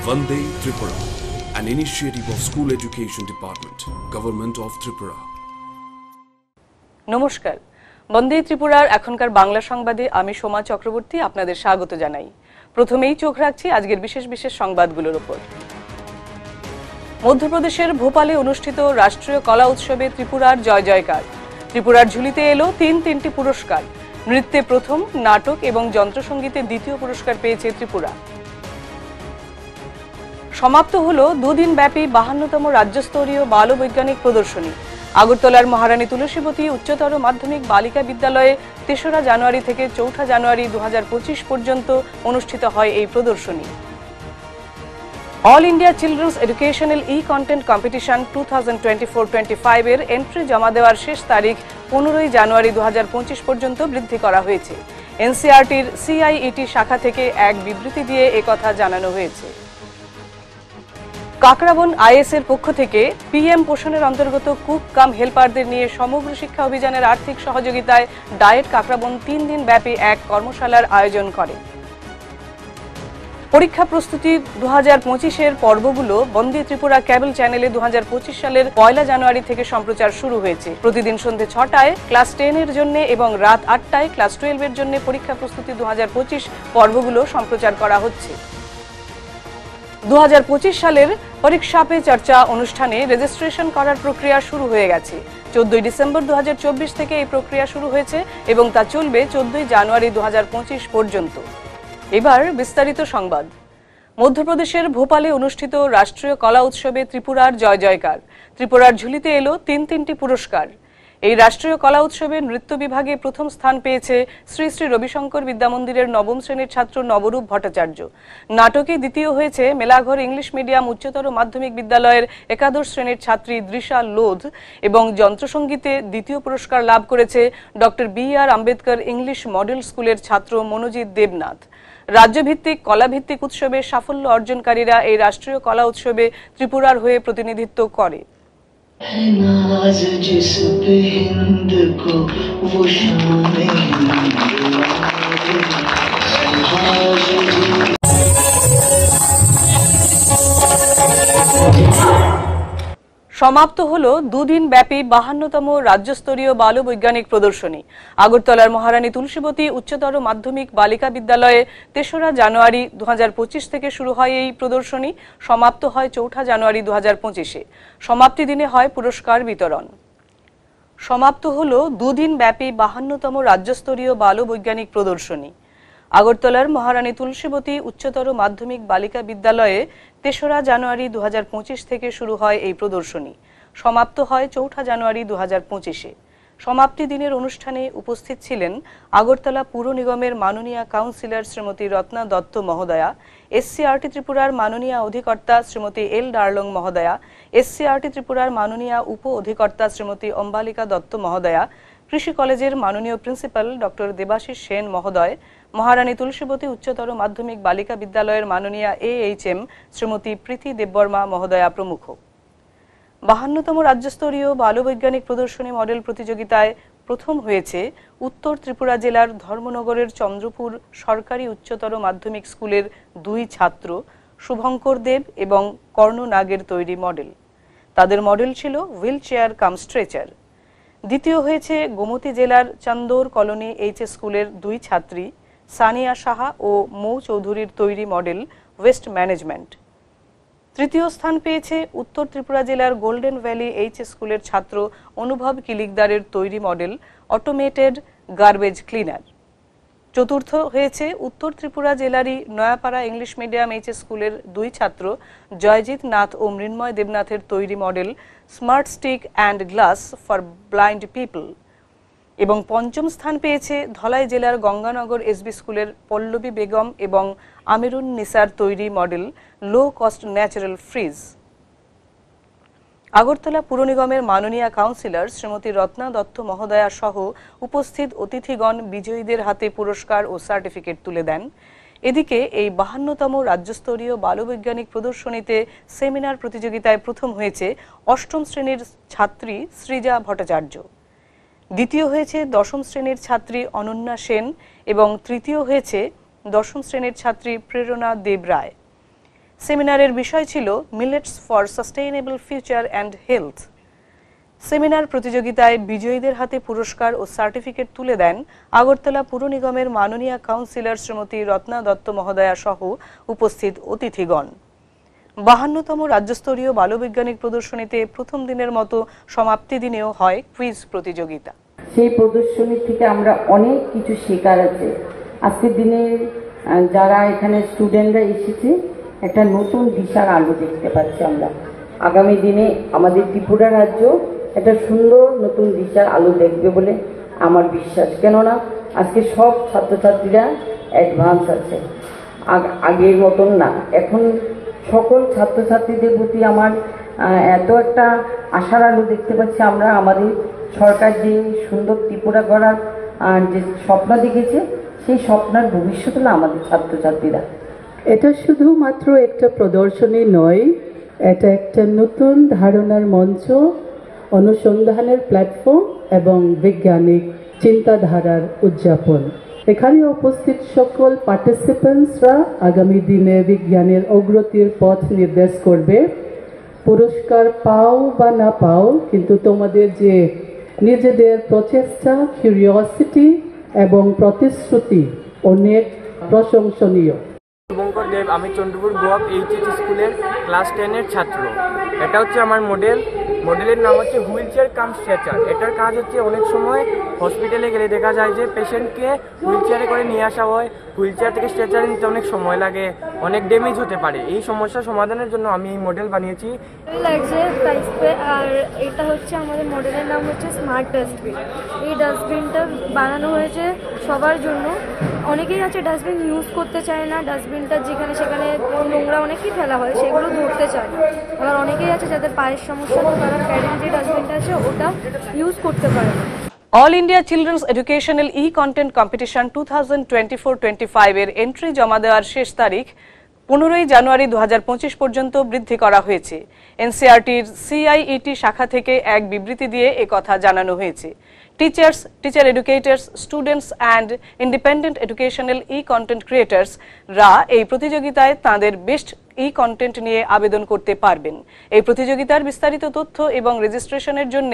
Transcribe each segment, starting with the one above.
Vande Tripura, an initiative of School Education Department, Government of Tripura. নমস্কার, বন্দে ত্রিপুরার এখনকার বাংলা সংবাদে আমি সোমা চক্রবর্তী আপনাদের স্বাগত জানাই। প্রথমেই চোখ রাখছি আজকের বিশেষ সংবাদগুলোর উপর। মধ্যপ্রদেশের ভোপালে অনুষ্ঠিত রাষ্ট্রীয় কলা উৎসবে ত্রিপুরার জয় জয়কার। ত্রিপুরার ঝুলিতে এলো তিনটি পুরস্কার। নৃত্যে প্রথম, নাটক এবং যন্ত্রসঙ্গীতে দ্বিতীয় পুরস্কার পেয়েছে ত্রিপুরা। সমাপ্ত হলো দুদিন ব্যাপী 52তম রাজ্যস্তরীয় বালবৈজ্ঞানিক প্রদর্শনী। আগরতলার মহারানী তুলসীবতী উচ্চতর মাধ্যমিক বালিকা বিদ্যালয়ে ৩রা জানুয়ারি থেকে ৪ঠা জানুয়ারি ২০২৫ পর্যন্ত অনুষ্ঠিত হয় এই প্রদর্শনী। All India children's educational content competition 2024-25 এর এন্ট্রি জমা দেওয়ার শেষ তারিখ 15ই জানুয়ারি ২০২৫ পর্যন্ত বৃদ্ধি করা হয়েছে। এনসিইআরটির CIET শাখা থেকে এক বিবৃতি দিয়ে একথা জানানো হয়েছে। কাকরাবন IS এর পক্ষ থেকে PM পোষণের অন্তর্গত কুক কাম হেল্পারদের নিয়ে সমগ্র শিক্ষা অভিযানের আর্থিক সহযোগিতায় ডায়েট কাকরাবন 3 দিন ব্যাপী এক কর্মশালার আয়োজন করে। পরীক্ষা প্রস্তুতি 2025 এর পর্বগুলো বন্দে ত্রিপুরা কেবল চ্যানেলে 2025 সালের 1 জানুয়ারি থেকে সম্প্রচার শুরু হয়েছে। প্রতিদিন সন্ধ্যে 6টায় ক্লাস 10 এর জন্য এবং রাত 8টায় ক্লাস 12 এর জন্য পরীক্ষা প্রস্তুতি 2025 পর্বগুলো সম্প্রচার করা হচ্ছে। 2025 সালের পরীক্ষা পে চর্চা অনুষ্ঠানে রেজিস্ট্রেশন করার প্রক্রিয়া শুরু হয়ে গেছে। 14 ডিসেম্বর 2024 থেকে এই প্রক্রিয়া শুরু হয়েছে এবং তা চলবে 14 জানুয়ারি 2025 পর্যন্ত। এবার বিস্তারিত সংবাদ। মধ্যপ্রদেশের ভোপালে অনুষ্ঠিত রাষ্ট্রীয় কলা উৎসবে ত্রিপুরার জয় জয়কার। ত্রিপুরার ঝুলিতে এলো তিনটি পুরস্কার। এই রাষ্ট্রীয় কলা উৎসবে নৃত্য বিভাগে প্রথম স্থান পেয়েছে শ্রী শ্রী রবিশঙ্কর বিদ্যামন্দিরের নবম শ্রেণীর ছাত্র নবরূপ ভট্টাচার্য। নাটকে দ্বিতীয় হয়েছে মেলাঘর ইংলিশ মিডিয়াম উচ্চতর মাধ্যমিক বিদ্যালয়ের একাদশ শ্রেণীর ছাত্রী দৃশা লোধ এবং যন্ত্রসঙ্গীতে দ্বিতীয় পুরস্কার লাভ করেছে doctor BR Ambedkar English model স্কুলের ছাত্র মনোজিৎ দেবনাথ। রাজ্যভিত্তিক কলাভিত্তিক উৎসবে সাফল্য অর্জনকারীরা এই রাষ্ট্রীয় কলা উৎসবে ত্রিপুরার হয়ে প্রতিনিধিত্ব করে। সমাপ্ত হলো দুদিন ব্যাপী 52তম রাজ্যস্তরীয় বালবৈজ্ঞানিক প্রদর্শনী। আগরতলার মহারানী তুলসীবতী উচ্চতর মাধ্যমিক বালিকা বিদ্যালয়ে 3রা জানুয়ারি 2025 থেকে শুরু হয় এই প্রদর্শনী, সমাপ্ত হয় 4ঠা জানুয়ারি 2025-এ। সমাপ্তি দিনে হয় পুরস্কার বিতরণ। সমাপ্ত হলো দুদিন ব্যাপী 52তম রাজ্যস্তরীয় বালবৈজ্ঞানিক প্রদর্শনী। আগরতলার মহারানী তুলসীবতী উচ্চতর মাধ্যমিক বালিকা বিদ্যালয়ে 3রা জানুয়ারি 2025 থেকে শুরু হয় এই প্রদর্শনী, সমাপ্ত হয় 4ঠা জানুয়ারি 2025-এ। সমাপ্তি দিনের অনুষ্ঠানে উপস্থিত ছিলেন আগরতলা পুর নিগমের মাননীয় কাউন্সিলর শ্রীমতী রত্না দত্ত মহোদয়া, SCRT ত্রিপুরার মাননীয় অধিকর্তা শ্রীমতী L ডার্লং মহোদয়া, SCRT ত্রিপুরার মাননীয় উপ অধিকর্তা শ্রীমতী অম্বালিকা দত্ত মহোদয়া, কৃষি কলেজের মাননীয় প্রিন্সিপাল ডক্টর দেবাশিস সেন মহোদয়, মহারানী তুলসীবতী উচ্চতর মাধ্যমিক বালিকা বিদ্যালয়ের মাননীয় AHM শ্রীমতী প্রীতি দেববর্মা মহোদয়া প্রমুখ। 52তম রাজ্যস্তরীয় বালবৈজ্ঞানিক প্রদর্শনী মডেল প্রতিযোগিতায় প্রথম হয়েছে উত্তর ত্রিপুরা জেলার ধর্মনগরের চন্দ্রপুর সরকারি উচ্চতর মাধ্যমিক স্কুলের 2 ছাত্র শুভঙ্কর দেব এবং কর্ণ নাগের তৈরি মডেল। তাদের মডেল ছিল হুইল চেয়ার কাম স্ট্রেচার। দ্বিতীয় হয়েছে গোমতী জেলার চান্দোর কলোনি HS স্কুলের 2 ছাত্রী সানিয়া সাহা ও মৌ চৌধুরীর তৈরি মডেল ওয়েস্ট ম্যানেজমেন্ট। তৃতীয় স্থান পেয়েছে উত্তর ত্রিপুরা জেলার গোল্ডেন ভ্যালি HS স্কুলের ছাত্র অনুভব কিলিকদারের তৈরি মডেল অটোমেটেড গার্বেজ ক্লিনার। চতুর্থ হয়েছে উত্তর ত্রিপুরা জেলারই নয়াপাড়া ইংলিশ মিডিয়াম HS স্কুলের 2 ছাত্র জয়জিৎ নাথ ও মৃন্ময় দেবনাথের তৈরি model smart stick and glass for blind people. এবং পঞ্চম স্থান পেয়েছে ধলাই জেলার গঙ্গানগর SB স্কুলের পল্লবী বেগম এবং আমিরুন নিসার তৈরি model low cost natural fridge. Agartala পুর নিগমের মাননীয় কাউন্সিলর শ্রীমতী রত্না দত্ত মহোদয়া সহ উপস্থিত অতিথিগণ বিজয়ীদের হাতে পুরস্কার ও সার্টিফিকেট তুলে দেন। এদিকে এই 52তম রাজ্যস্তরীয় বালবৈজ্ঞানিক প্রদর্শনীতে সেমিনার প্রতিযোগিতায় প্রথম হয়েছে 8ম শ্রেণীর ছাত্রী সৃজা ভট্টাচার্য। দ্বিতীয় হয়েছে 10ম শ্রেণীর ছাত্রী অনন্যা সেন এবং তৃতীয় হয়েছে 10ম শ্রেণীর ছাত্রী প্রেরণা দেব রায়। সেমিনারের বিষয় ছিল millets for sustainable future and health. Seminar প্রতিযোগিতায় বিজয়ীদের হাতে পুরস্কার ও সার্টিফিকেট তুলে দেন আগরতলা পুর নিগমের মাননীয় কাউন্সিলর শ্রীমতী রত্না দত্ত মহোদয়া সহ উপস্থিত অতিথিগণ। 52তম রাজ্যস্তরীয় বালবৈজ্ঞানিক প্রদর্শনীতে প্রথম দিনের মতো সমাপ্তি দিনেও হয় কুইজ প্রতিযোগিতা। সেই প্রদর্শনী থেকে আমরা অনেক কিছু শেখার আছে। আজকের দিনে যারা এখানে স্টুডেন্টরা এসেছে, একটা নতুন দিশার আলো দেখতে পাচ্ছি আমরা। আগামী দিনে আমাদের ত্রিপুরা রাজ্য একটা সুন্দর নতুন দিশার আলো দেখবে বলে আমার বিশ্বাস। কেননা আজকে সব ছাত্রছাত্রীরা অ্যাডভান্স আছে, আগের মতন না। এখন সকল ছাত্রছাত্রীদের প্রতি আমার এত একটা আশার আলো দেখতে পাচ্ছি আমরা। আমাদের সরকার যে সুন্দর ত্রিপুরা গড়ার যে স্বপ্ন দেখেছে, সেই স্বপ্নের ভবিষ্যৎ হলো আমাদের ছাত্রছাত্রীরা। এটা শুধুমাত্র একটা প্রদর্শনী নয়, এটা একটা নতুন ধারণার মঞ্চ, অনুসন্ধানের প্ল্যাটফর্ম এবং বৈজ্ঞানিক চিন্তাধারার উদযাপন। এখানে উপস্থিত সকল পার্টিসিপেন্টসরা আগামী দিনে বিজ্ঞানের অগ্রতির পথ নির্দেশ করবে। পুরস্কার পাও বা না পাও, কিন্তু তোমাদের যে নিজেদের প্রচেষ্টা, কিউরিওসিটি এবং প্রতিশ্রুতি অনেক প্রশংসনীয়। শুভঙ্কর দেব, আমি চন্দ্রপুর গোয়াপ এইচএস স্কুলের ক্লাস 10-এর ছাত্র। এটা হচ্ছে আমার মডেলের নাম হচ্ছে হুইল চেয়ার কাম স্ট্রেচার। এটার কাজ হচ্ছে অনেক সময় হসপিটালে গেলে দেখা যায় যে পেশেন্টকে হুইল চেয়ারে করে নিয়ে আসা হয়, হুইল চেয়ার থেকে স্ট্রেচারে নিতে অনেক সময় লাগে, অনেক ড্যামেজ হতে পারে। এই সমস্যা সমাধানের জন্য আমি এই মডেল বানিয়েছি। লাগছে প্রাইস পে। আর এটা হচ্ছে আমাদের মডেলের নাম হচ্ছে স্মার্ট ডাস্টবিন। এই ডাস্টবিনটা বানানো হয়েছে সবার জন্য। অনেকেই আছে ডাস্টবিন ইউজ করতে চায় না, ডাস্টবিনটা যেখানে সেখানে নোংরা অনেকেই ফেলা হয়, সেগুলো ধরতে চায় না। আবার অনেকেই আছে যাদের পায়ের সমস্যা, তো তারা ক্যারিং যে ডাস্টবিনটা আছে ওটা ইউজ করতে পারে না। All India children's educational content competition 2024-25 এর এন্ট্রি জমা দেওয়ার শেষ তারিখ 15 জানুয়ারি 2025 পর্যন্ত বৃদ্ধি করা হয়েছে। এনসিইআরটির সিআইইটি শাখা থেকে এক বিবৃতি দিয়ে একথা জানানো হয়েছে। Teachers, teacher এডুকেটর্স, students and independent educational content creators রা এই প্রতিযোগিতায় তাঁদের বেস্ট কন্টেন্ট নিয়ে আবেদন করতে পারবেন। এই প্রতিযোগিতার বিস্তারিত তথ্য এবং রেজিস্ট্রেশনের জন্য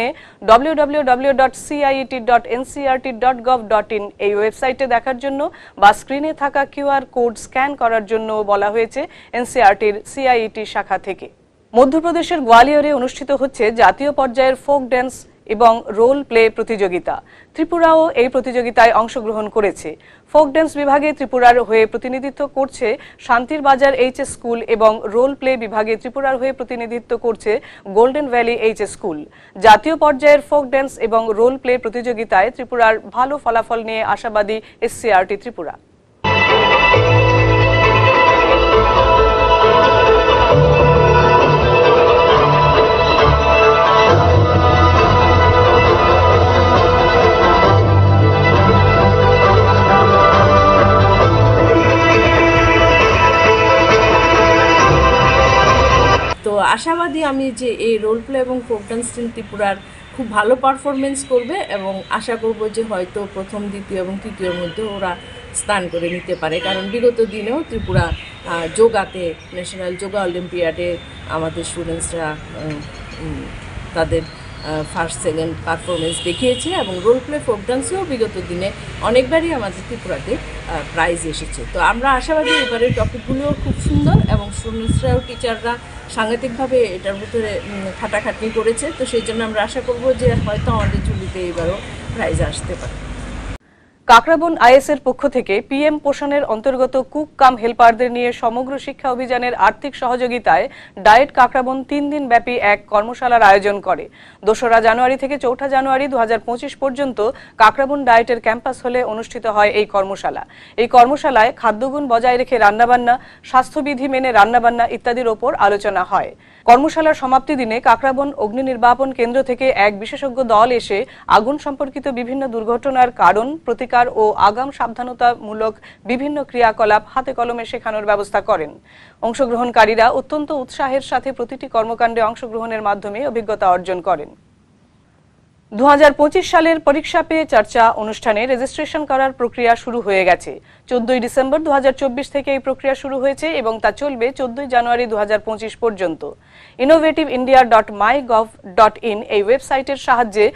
www.ciet.ncert.gov.in এই ওয়েবসাইটে দেখার জন্য বা স্ক্রিনে থাকা কিউআর কোড স্ক্যান করার জন্য বলা হয়েছে এনসিইআরটির সিআইইটি শাখা থেকে। মধ্যপ্রদেশের গোয়ালিয়রে অনুষ্ঠিত হচ্ছে জাতীয় পর্যায়ের ফোক ড্যান্স এবং রোল প্লে প্রতিযোগিতা। ত্রিপুরাও এই প্রতিযোগিতায় অংশগ্রহণ করেছে। ফোক ড্যান্স বিভাগে ত্রিপুরার হয়ে প্রতিনিধিত্ব করছে শান্তির বাজার এইচএস স্কুল এবং রোল প্লে বিভাগে ত্রিপুরার হয়ে প্রতিনিধিত্ব করছে গোল্ডেন ভ্যালি এইচএস স্কুল। জাতীয় পর্যায়ের ফোক ড্যান্স এবং রোল প্লে প্রতিযোগিতায় ত্রিপুরার ভালো ফলাফল নিয়ে আশাবাদী এসসিইআরটি ত্রিপুরা। তো আশাবাদী আমি যে এই রোল প্লে এবং ফোক ডান্স টিম ত্রিপুরার খুব ভালো পারফরমেন্স করবে এবং আশা করব যে হয়তো প্রথম, দ্বিতীয় এবং তৃতীয়র মধ্যে ওরা স্থান করে নিতে পারে। কারণ বিগত দিনেও ত্রিপুরা যোগাতে, ন্যাশনাল যোগা অলিম্পিয়াডে আমাদের স্টুডেন্টসরা তাদের ফার্স্ট, সেকেন্ড পারফরমেন্স দেখিয়েছে এবং রোল প্লে, ফোক ডান্সেও বিগত দিনে অনেকবারই আমাদের ত্রিপুরাতে প্রাইজ এসেছে। তো আমরা আশাবাদী এবারের টপিকগুলোও খুব সুন্দর এবং স্টুডেন্টসরাও, টিচাররা সাংঘাতিকভাবে এটার ভিতরে খাটাখাটনি করেছে। তো সেই জন্য আমরা আশা করব যে হয়তো আমাদের ঝুলিতে এবারও প্রাইজ আসতে পারে। কাকরাবন আইএসের পক্ষ থেকে পিএম পোষণের অন্তর্গত কুক কাম হেল্পারদের নিয়ে সমগ্র শিক্ষা অভিযানের আর্থিক সহযোগিতায় ডায়েট কাকরাবন 3 দিন ব্যাপী এক কর্মশালার আয়োজন করে। 2রা জানুয়ারি থেকে 4ঠা জানুয়ারি 2025 পর্যন্ত কাকরাবন ডায়েটের ক্যাম্পাস হলে অনুষ্ঠিত হয় এই কর্মশালা। এই কর্মশালায় খাদ্যগুণ বজায় রেখে রান্নাবান্না, স্বাস্থ্যবিধি মেনে রান্নাবান্না ইত্যাদির ওপর আলোচনা হয়। কর্মশালার সমাপ্তি দিনে কাকরাবন অগ্নি নির্বাপন কেন্দ্র থেকে এক বিশেষজ্ঞ দল এসে আগুন সম্পর্কিত বিভিন্ন দুর্ঘটনার কারণ, প্রতিকার ও আগাম সাবধানতামূলক বিভিন্ন ক্রিয়াকলাপ হাতে কলমে শেখানোর ব্যবস্থা করেন। অংশগ্রহণকারীরা অত্যন্ত উৎসাহের সাথে প্রতিটি কর্মকাণ্ডে অংশগ্রহণের মাধ্যমে অভিজ্ঞতা অর্জন করেন। 2025 সালের পরীক্ষা পে চর্চা অনুষ্ঠানে রেজিস্ট্রেশন করার প্রক্রিয়া শুরু হয়ে গেছে। 14 ডিসেম্বর 2024 থেকে এই প্রক্রিয়া শুরু হয়েছে এবং তা চলবে 14 জানুয়ারি 2025 পর্যন্ত। innovativindia.mygov.in এই ওয়েবসাইটের সাহায্যে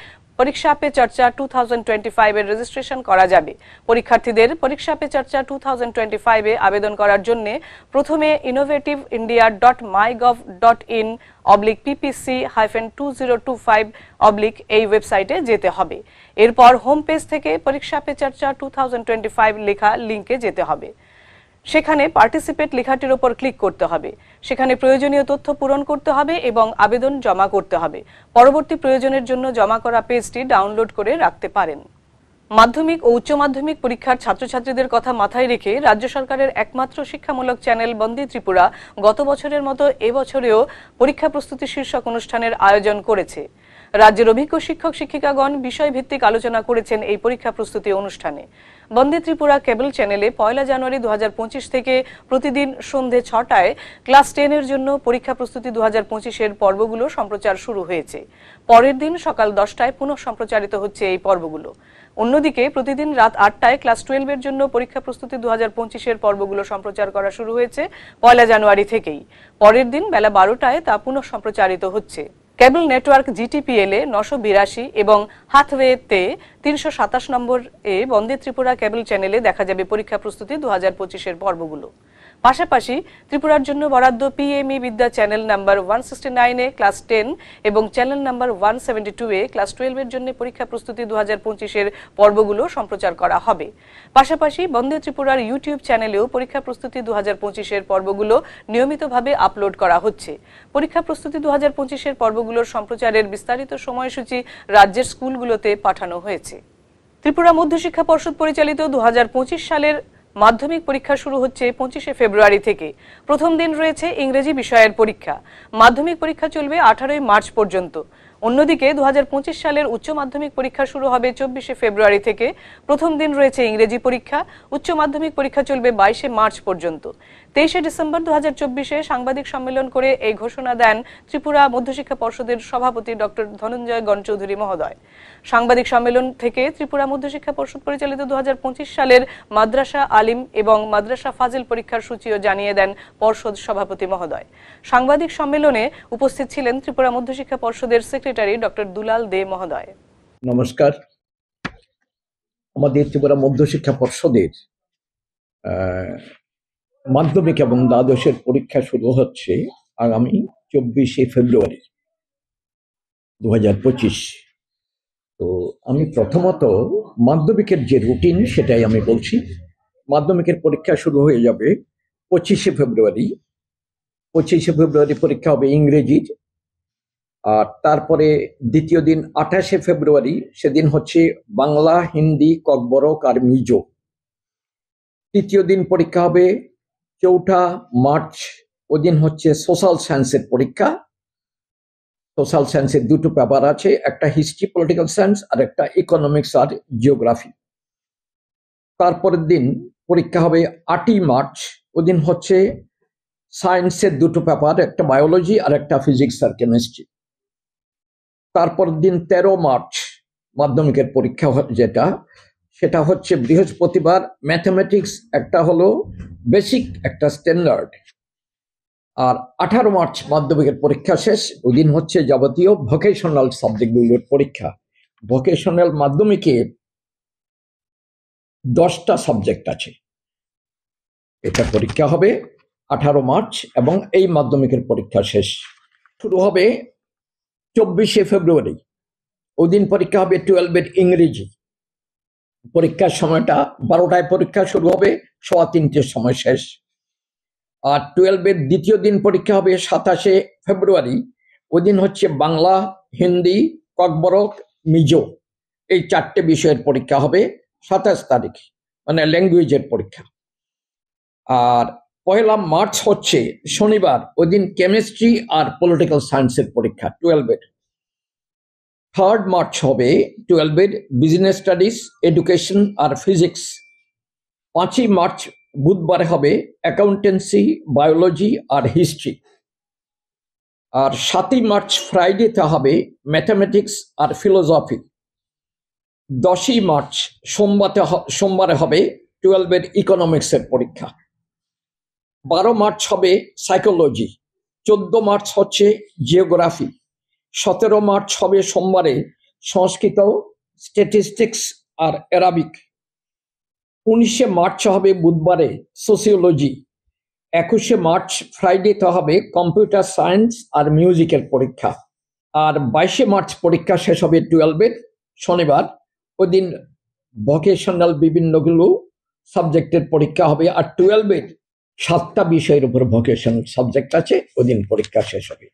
পরীক্ষা পে চর্চা 2025 এর রেজিস্ট্রেশন করা যাবে। পরীক্ষার্থীদের পরীক্ষা পে চর্চা 2025 এ আবেদন করার জন্য প্রথমে innovativindia.mygov.in/ppc-2025 এই ওয়েবসাইটে যেতে হবে। এরপর হোম পেজ থেকে পরীক্ষা পে চর্চা 2025 লেখা লিংকে যেতে হবে। সেখানে পার্টিসিপেট লেখাটির উপর ক্লিক করতে হবে। সেখানে প্রয়োজনীয় তথ্য পূরণ করতে হবে এবং আবেদন জমা করতে হবে। পরবর্তী প্রয়োজনের জন্য জমা করা পেজটি ডাউনলোড করে রাখতে পারেন। মাধ্যমিক ও উচ্চ মাধ্যমিক পরীক্ষার ছাত্রছাত্রীদের কথা মাথায় রেখে রাজ্য সরকারের একমাত্র শিক্ষামূলক চ্যানেল বন্দে ত্রিপুরা গত বছরের মতো এবছরেও পরীক্ষা প্রস্তুতি শীর্ষক অনুষ্ঠানের আয়োজন করেছে। রাজ্যের অভিজ্ঞ শিক্ষক শিক্ষিকাগণ বিষয়ভিত্তিক আলোচনা করেছেন এই পরীক্ষা প্রস্তুতি অনুষ্ঠানে। বন্দে ত্রিপুরা কেবল চ্যানেলে 1 জানুয়ারি 2025 থেকে প্রতিদিন সন্ধে 6টায় ক্লাস 10 এর জন্য পরীক্ষা প্রস্তুতি 2025 এর পর্বগুলো সম্প্রচার শুরু হয়েছে। পরের দিন সকাল 10টায় পুনঃ সম্প্রচারিত হচ্ছে এই পর্বগুলো। অন্যদিকে প্রতিদিন রাত 8টায় ক্লাস 12 এর জন্য পরীক্ষা প্রস্তুতি 2025 এর পর্বগুলো সম্প্রচার করা শুরু হয়েছে 1 জানুয়ারি থেকেই। পরের দিন বেলা 12টায় তা পুনঃ সম্প্রচারিত হচ্ছে। কেবল নেটওয়ার্ক GTPL এ 982 এবং হাথওয়েতে 327 নম্বর এ বন্দে ত্রিপুরা কেবল চ্যানেলে দেখা যাবে পরীক্ষা প্রস্তুতি 2025 এর পর্বগুলো। পাশাপাশি ত্রিপুরার জন্য বরাদ্দ PME বিদ্যা চ্যানেল নাম্বার 169 এ ক্লাস 10 এবং চ্যানেল নাম্বার 172 এ ক্লাস 12 এর জন্য পরীক্ষা প্রস্তুতি 2025 এর পর্বগুলো সম্প্রচার করা হবে। পাশাপাশি বন্দে ত্রিপুরার ইউটিউব চ্যানেলেও পরীক্ষা প্রস্তুতি 2025 এর পর্বগুলো নিয়মিতভাবে আপলোড করা হচ্ছে। পরীক্ষা প্রস্তুতি 2025 এর পর্বগুলোর সম্প্রচারের বিস্তারিত সময়সূচি রাজ্যের স্কুলগুলোতে পাঠানো হয়েছে। ত্রিপুরা মধ্যশিক্ষা পর্ষদ পরিচালিত 2025 সালের মাধ্যমিক পরীক্ষা শুরু হচ্ছে 25শে ফেব্রুয়ারি থেকে। প্রথম দিন রয়েছে ইংরেজি বিষয়ের পরীক্ষা। মাধ্যমিক পরীক্ষা চলবে 18 মার্চ পর্যন্ত। অন্যদিকে 2025 সালের উচ্চ মাধ্যমিক পরীক্ষা শুরু হবে 24শে ফেব্রুয়ারি থেকে। প্রথম দিন রয়েছে ইংরেজি পরীক্ষা। উচ্চ মাধ্যমিক পরীক্ষা চলবে 22শে মার্চ পর্যন্ত। 23শে ডিসেম্বর 2024-এ সাংবাদিক সম্মেলন করে এই ঘোষণা দেন ত্রিপুরা মধ্যশিক্ষা পর্ষদের সভাপতি ডক্টর ধনঞ্জয় গণচৌধুরী মহোদয়। সাংবাদিক সম্মেলন থেকে ত্রিপুরা মধ্যশিক্ষা পর্ষদ পরিচালিত 2025 সালের মাদ্রাসা আলিম এবং মাদ্রাসা ফাজিল পরীক্ষার সূচিও জানিয়ে দেন পর্ষদ সভাপতি মহোদয়। সাংবাদিক সম্মেলনে উপস্থিত ছিলেন ত্রিপুরা মধ্যশিক্ষা পর্ষদের সেক্রেটারি ডক্টর দুলাল দে মহোদয়। নমস্কার। আমাদের ত্রিপুরা মধ্যশিক্ষা পর্ষদের মাধ্যমিক এবং দ্বাদশের পরীক্ষা শুরু হচ্ছে আগামী 24শে ফেব্রুয়ারি 2025। তো আমি প্রথমত মাধ্যমিকের যে রুটিন সেটাই আমি বলছি। মাধ্যমিকের পরীক্ষা শুরু হয়ে যাবে 25শে ফেব্রুয়ারি। 25শে ফেব্রুয়ারি পরীক্ষা হবে ইংরেজির। আর তারপরে দ্বিতীয় দিন 28শে ফেব্রুয়ারি, সেদিন হচ্ছে বাংলা, হিন্দি, ককবরক আর মিজো। তৃতীয় দিন পরীক্ষা হবে 4 মার্চ, ওদিন হচ্ছে সোশ্যাল সায়েন্সের পরীক্ষা। সোশ্যাল সায়েন্সের দুটো পেপার আছে, একটা হিস্ট্রি পলিটিক্যাল সায়েন্স আর একটা ইকোনমিক্স আর জিওগ্রাফি। তারপরের দিন পরীক্ষা হবে 8 মার্চ, ওদিন হচ্ছে সায়েন্সের দুটো পেপার, একটা বায়োলজি আর একটা ফিজিক্স আর কেমিস্ট্রি। তারপর দিন 13 মার্চ মাধ্যমিকের পরীক্ষা সেটা হচ্ছে বৃহস্পতিবার। ম্যাথমেটিক্স একটা হলো বেসিক, একটা স্ট্যান্ডার্ড। আর 18 মার্চ মাধ্যমিকের পরীক্ষা শেষ, ওদিন হচ্ছে যাবতীয় ভোকেশনাল সাবজেক্টগুলোর পরীক্ষা। ভোকেশনাল মাধ্যমিকে 10টা সাবজেক্ট আছে। এটা পরীক্ষা হবে 18 মার্চ এবং এই মাধ্যমিকের পরীক্ষা শেষ। শুরু হবে 24শে ফেব্রুয়ারি, ওদিন পরীক্ষা হবে 12-এর ইংরেজি। পরীক্ষার সময়টা 12টায় পরীক্ষা শুরু হবে, 3:15 সময় শেষ। আর 12-এর দ্বিতীয় দিন পরীক্ষা হবে 27শে ফেব্রুয়ারি, ওদিন হচ্ছে বাংলা, হিন্দি, ককবরক, মিজো, এই 4টে বিষয়ের পরীক্ষা হবে 27 তারিখ, মানে ল্যাঙ্গুয়েজের পরীক্ষা। আর 1 মার্চ হচ্ছে শনিবার, ওদিন কেমিস্ট্রি আর পলিটিক্যাল সায়েন্সের পরীক্ষা 12-এর। 3 মার্চ হবে 12-এর বিজনেস স্টাডিজ, এডুকেশন আর ফিজিক্স। 5 মার্চ বুধবার হবে অ্যাকাউন্টেন্সি, বায়োলজি আর হিস্ট্রি। আর 7ই মার্চ ফ্রাইডেতে হবে ম্যাথামেটিক্স আর ফিলোসফি। 10ই মার্চ সোমবারে হবে 12-এর ইকোনমিক্সের পরীক্ষা। 12 মার্চ হবে সাইকোলজি। 14 মার্চ হচ্ছে জিওগ্রাফি। 17 মার্চ হবে সোমবারে সংস্কৃত, স্ট্যাটিস্টিক্স আর অ্যারাবিক। 19শে মার্চ হবে বুধবারে সোসিওলজি। 21শে মার্চ ফ্রাইডেতে হবে কম্পিউটার সায়েন্স আর মিউজিকের পরীক্ষা। আর 22শে মার্চ পরীক্ষা শেষ হবে 12-এর শনিবার। ওই দিন ভোকেশনাল বিভিন্নগুলো সাবজেক্টের পরীক্ষা হবে। আর 12-এর 7টা বিষয়ের উপর ভোকেশনাল সাবজেক্ট আছে, ওই দিন পরীক্ষা শেষ হবে।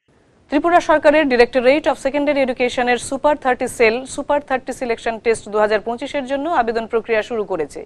ত্রিপুরা সরকারের ডিরেক্টরেট অফ সেকেন্ডারি এডুকেশনের super 30 cell super 30 selection test 2025-এর জন্য আবেদন প্রক্রিয়া শুরু করেছে।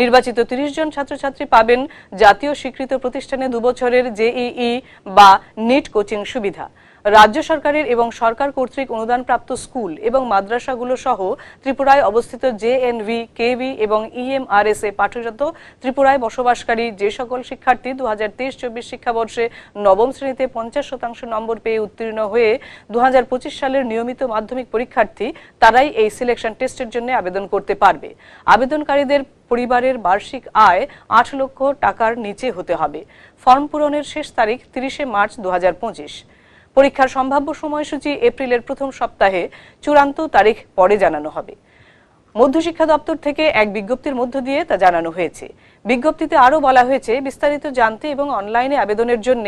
নির্বাচিত 30 জন ছাত্রছাত্রী পাবেন জাতীয় স্বীকৃত প্রতিষ্ঠানে 2 বছরের জেইই বা নিট কোচিং সুবিধা। রাজ্য সরকারের এবং সরকার কর্তৃক অনুদানপ্রাপ্ত স্কুল এবং মাদ্রাসাগুলো সহ ত্রিপুরায় অবস্থিত জেএনভি, কেভি এবং ইএমআরএস এ পাঠরত ত্রিপুরায় বসবাসকারী যে সকল শিক্ষার্থী 2023-24 শিক্ষাবর্ষে নবম শ্রেণীতে 50% নম্বর পেয়ে উত্তীর্ণ হয়ে 2025 সালের নিয়মিত মাধ্যমিক পরীক্ষার্থী, তারাই এই সিলেকশন টেস্টের জন্য আবেদন করতে পারবে। আবেদনকারীদের পরিবারের বার্ষিক আয় 8 লক্ষ টাকার নিচে হতে হবে। ফর্ম পূরণের শেষ তারিখ 30শে মার্চ 2025। পরীক্ষার সম্ভাব্য সময়সূচি এপ্রিলের প্রথম সপ্তাহে, চূড়ান্ত তারিখ পরে জানানো হবে। মধ্যশিক্ষা দপ্তর থেকে এক বিজ্ঞপ্তির মধ্য দিয়ে তা জানানো হয়েছে। বিজ্ঞপ্তিতে আরও বলা হয়েছে, বিস্তারিত জানতে এবং অনলাইনে আবেদনের জন্য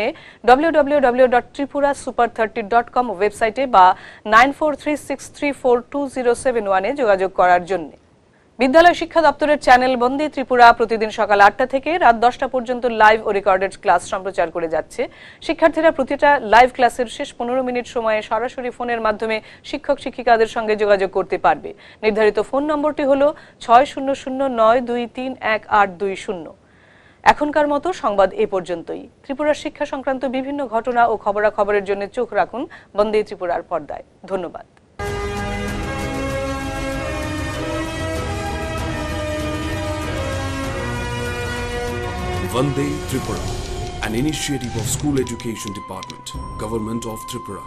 www.tripurasuper30.com ওয়েবসাইটে বা 9436342071-এ যোগাযোগ করার জন্য। বিদ্যালয় শিক্ষা দপ্তরের চ্যানেল বন্দে ত্রিপুরা প্রতিদিন সকাল 8টা থেকে রাত 10টা পর্যন্ত লাইভ ও রেকর্ডেড ক্লাস সম্প্রচার করে যাচ্ছে। শিক্ষার্থীরা প্রতিটা লাইভ ক্লাসের শেষ 15 মিনিট সময়ে সরাসরি ফোনের মাধ্যমে শিক্ষক শিক্ষিকাদের সঙ্গে যোগাযোগ করতে পারবে। নির্ধারিত ফোন নম্বরটি হল 600923318220। এখনকার মতো সংবাদ এ পর্যন্তই। ত্রিপুরার শিক্ষা সংক্রান্ত বিভিন্ন ঘটনা ও খবরাখবরের জন্য চোখ রাখুন বন্দে ত্রিপুরার পর্দায়। ধন্যবাদ। Vande Tripura, an initiative of School Education Department, Government of Tripura.